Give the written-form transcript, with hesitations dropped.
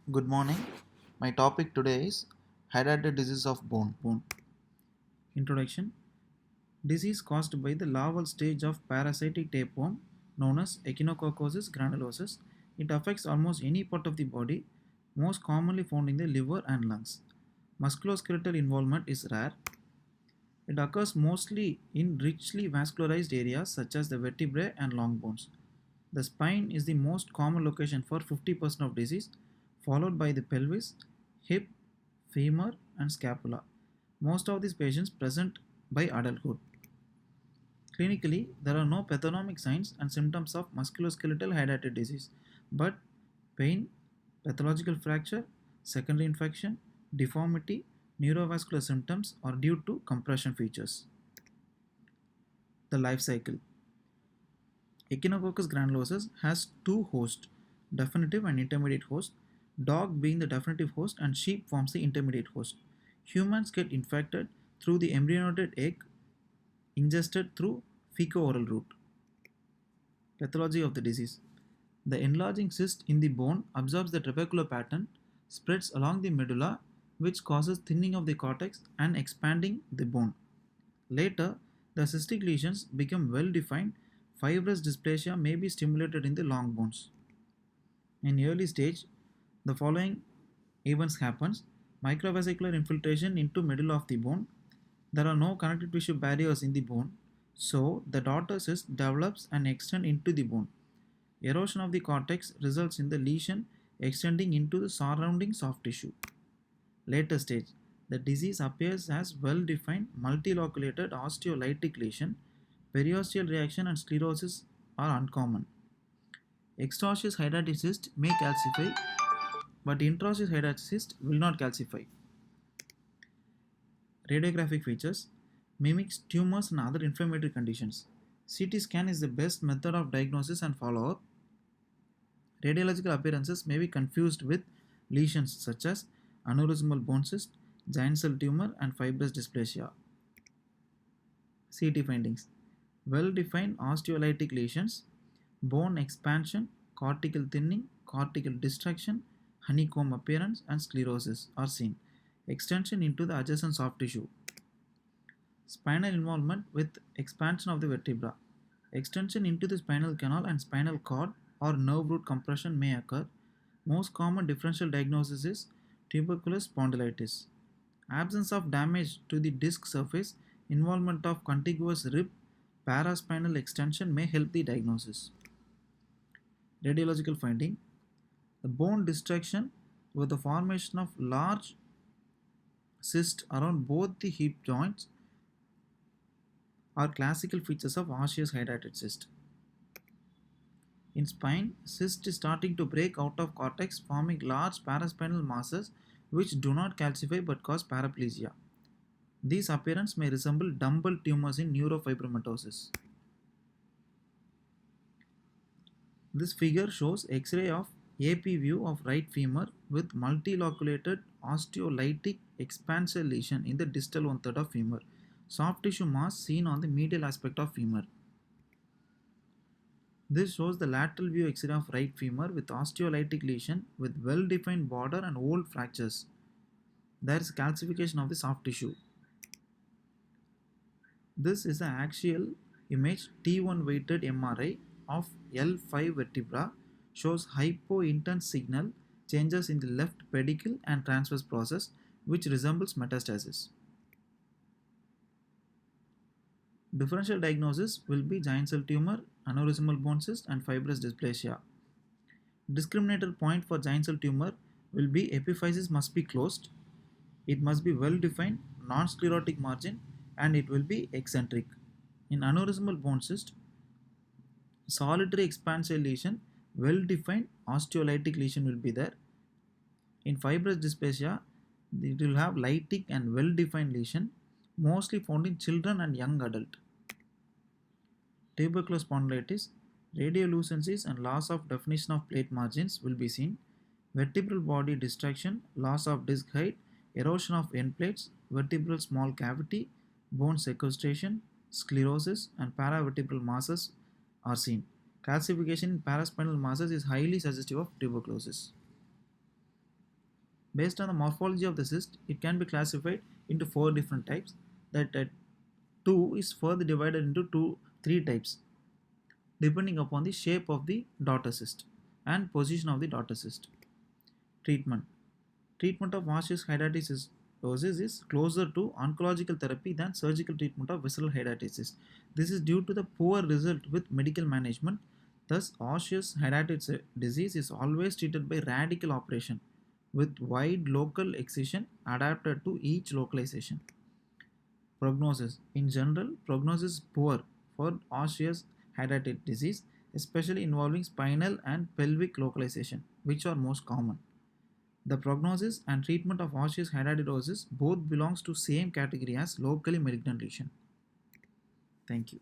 Good morning. My topic today is hydrated disease of bone. Introduction. Disease caused by the larval stage of parasitic tapeworm known as Echinococcosis granulosus. It affects almost any part of the body, most commonly found in the liver and lungs. Musculoskeletal involvement is rare. It occurs mostly in richly vascularized areas such as the vertebrae and long bones. The spine is the most common location for 50% of disease, followed by the pelvis, hip, femur, and scapula. Most of these patients present by adulthood. Clinically, there are no pathognomic signs and symptoms of musculoskeletal hydrated disease, but pain, pathological fracture, secondary infection, deformity, neurovascular symptoms are due to compression features. The life cycle. Echinococcus granulosus has two hosts, definitive and intermediate host, dog being the definitive host and sheep forms the intermediate host. Humans get infected through the embryonated egg ingested through fecal-oral route. Pathology of the disease. The enlarging cyst in the bone absorbs the trabecular pattern, spreads along the medulla, which causes thinning of the cortex and expanding the bone. Later, the cystic lesions become well defined. Fibrous dysplasia may be stimulated in the long bones. In early stage, the following events happens: microvascular infiltration into middle of the bone. There are no connective tissue barriers in the bone, so the daughter cyst develops and extends into the bone. Erosion of the cortex results in the lesion extending into the surrounding soft tissue. Later stage, the disease appears as well-defined multiloculated osteolytic lesion. Periosteal reaction and sclerosis are uncommon. Extraosseous hydatid cyst may calcify, but intraosseous hydatid cyst will not calcify. Radiographic features mimics tumors and other inflammatory conditions. CT scan is the best method of diagnosis and follow-up. Radiological appearances may be confused with lesions such as aneurysmal bone cyst, giant cell tumor, and fibrous dysplasia. CT findings: well defined osteolytic lesions, bone expansion, cortical thinning, cortical destruction, honeycomb appearance, and sclerosis are seen. Extension into the adjacent soft tissue. Spinal involvement with expansion of the vertebra. Extension into the spinal canal and spinal cord or nerve root compression may occur. Most common differential diagnosis is tuberculous spondylitis. Absence of damage to the disc surface, involvement of contiguous rib, paraspinal extension may help the diagnosis. Radiological finding: the bone destruction with the formation of large cysts around both the hip joints are classical features of osseous hydatid cyst. In spine, cyst is starting to break out of cortex, forming large paraspinal masses which do not calcify but cause paraplegia. These appearance may resemble dumbbell tumors in neurofibromatosis. This figure shows X-ray of AP view of right femur with multiloculated osteolytic expansor lesion in the distal one-third of femur. Soft tissue mass seen on the medial aspect of femur. This shows the lateral view X-ray of right femur with osteolytic lesion with well-defined border and old fractures. There is calcification of the soft tissue. This is an axial image T1 weighted MRI of L5 vertebra, shows hypointense signal changes in the left pedicle and transverse process which resembles metastasis. Differential diagnosis will be giant cell tumor, aneurysmal bone cyst, and fibrous dysplasia. Discriminator point for giant cell tumor will be epiphysis must be closed, it must be well defined, non sclerotic margin, and it will be eccentric. In aneurysmal bone cyst, solitary expansile lesion, well defined osteolytic lesion will be there. In fibrous dysplasia, it will have lytic and well defined lesion, mostly found in children and young adult. Tubercular spondylitis, radiolucencies and loss of definition of plate margins will be seen. Vertebral body destruction, loss of disc height, erosion of end plates, vertebral small cavity, bone sequestration, sclerosis, and paravertebral masses are seen. Calcification in paraspinal masses is highly suggestive of tuberculosis. Based on the morphology of the cyst, it can be classified into four different types. That 2 is further divided into three types depending upon the shape of the daughter cyst and position of the daughter cyst. Treatment. Treatment of osseous hydatitis is closer to oncological therapy than surgical treatment of visceral hydatitis. This is due to the poor result with medical management. Thus, osseous hydatitis disease is always treated by radical operation with wide local excision adapted to each localization. Prognosis. In general, prognosis is poor for osseous hydatitis disease, especially involving spinal and pelvic localization, which are most common. The prognosis and treatment of osseous hydatidosis both belongs to same category as locally malignant lesion. Thank you.